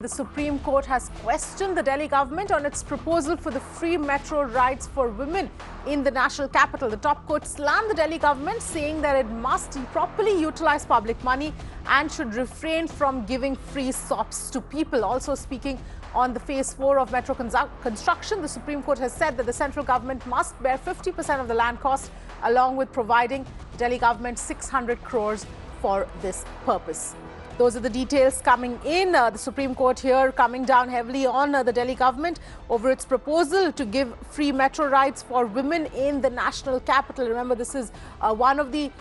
The Supreme Court has questioned the Delhi government on its proposal for the free metro rides for women in the national capital. The top court slammed the Delhi government, saying that it must properly utilize public money and should refrain from giving free sops to people. Also speaking on the phase 4 of metro construction, the Supreme Court has said that the central government must bear 50% of the land cost, along with providing the Delhi government 600 crores for this purpose. Those are the details coming in. The Supreme Court here coming down heavily on the Delhi government over its proposal to give free metro rides for women in the national capital. Remember, this is one of the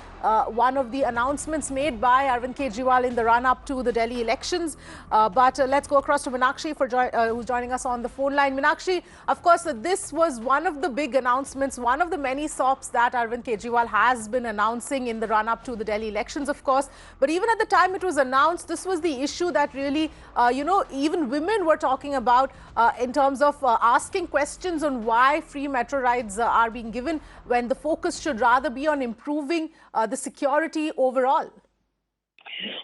announcements made by Arvind Kejriwal in the run-up to the Delhi elections. But let's go across to Meenakshi who's joining us on the phone line. Meenakshi, of course, this was one of the big announcements, one of the many SOPs that Arvind Kejriwal has been announcing in the run-up to the Delhi elections, of course. But even at the time it was announced, this was the issue that really, even women were talking about in terms of asking questions on why free metro rides are being given, when the focus should rather be on improving the security overall.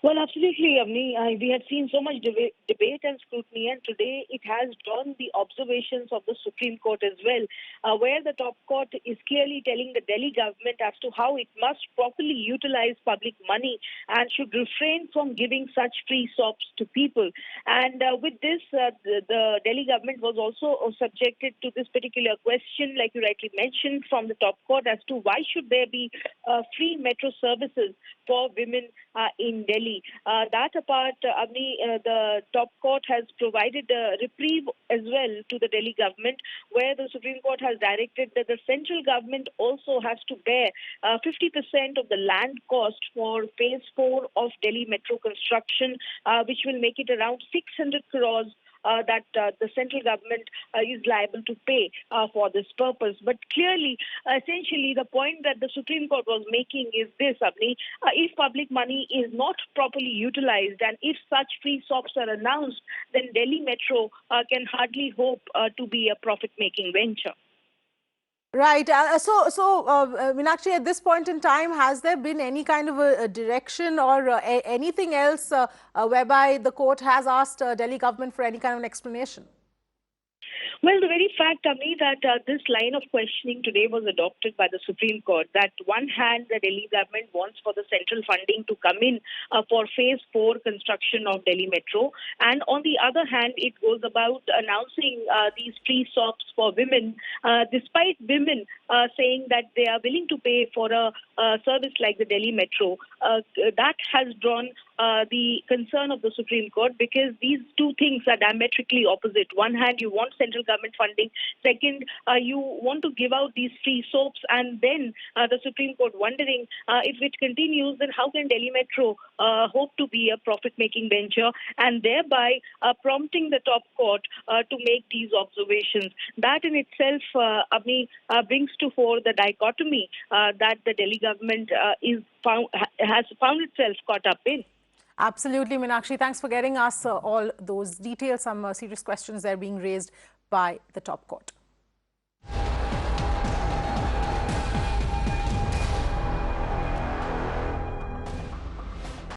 Well, absolutely, Avni. We had seen so much debate and scrutiny, and today it has drawn the observations of the Supreme Court as well, where the top court is clearly telling the Delhi government as to how it must properly utilize public money and should refrain from giving such free sops to people. And with this, the Delhi government was also subjected to this particular question, like you rightly mentioned, from the top court as to why should there be free metro services for women in Delhi. That apart, Avni, the top court has provided a reprieve as well to the Delhi government, where the Supreme Court has directed that the central government also has to bear 50% of the land cost for phase 4 of Delhi metro construction, which will make it around 600 crores that the central government is liable to pay for this purpose. But clearly, essentially, the point that the Supreme Court was making is this, Avni: if public money is not properly utilized and if such free sops are announced, then Delhi Metro can hardly hope to be a profit-making venture. Right. Meenakshi, at this point in time, has there been any kind of a direction or anything else whereby the court has asked Delhi government for any kind of an explanation? Well, the very fact, Avni, that this line of questioning today was adopted by the Supreme Court, that one hand the Delhi government wants for the central funding to come in for phase 4 construction of Delhi Metro, and on the other hand, it goes about announcing these free sops for women, despite women saying that they are willing to pay for a service like the Delhi Metro. That has drawn the concern of the Supreme Court, because these two things are diametrically opposite. One hand, you want central government funding. Second, you want to give out these free soaps, and then the Supreme Court wondering if it continues, then how can Delhi Metro hope to be a profit-making venture, and thereby prompting the top court to make these observations. That in itself, Avni, brings to fore the dichotomy that the Delhi government has found itself caught up in. Absolutely, Meenakshi. Thanks for getting us all those details. Some serious questions there being raised by the top court.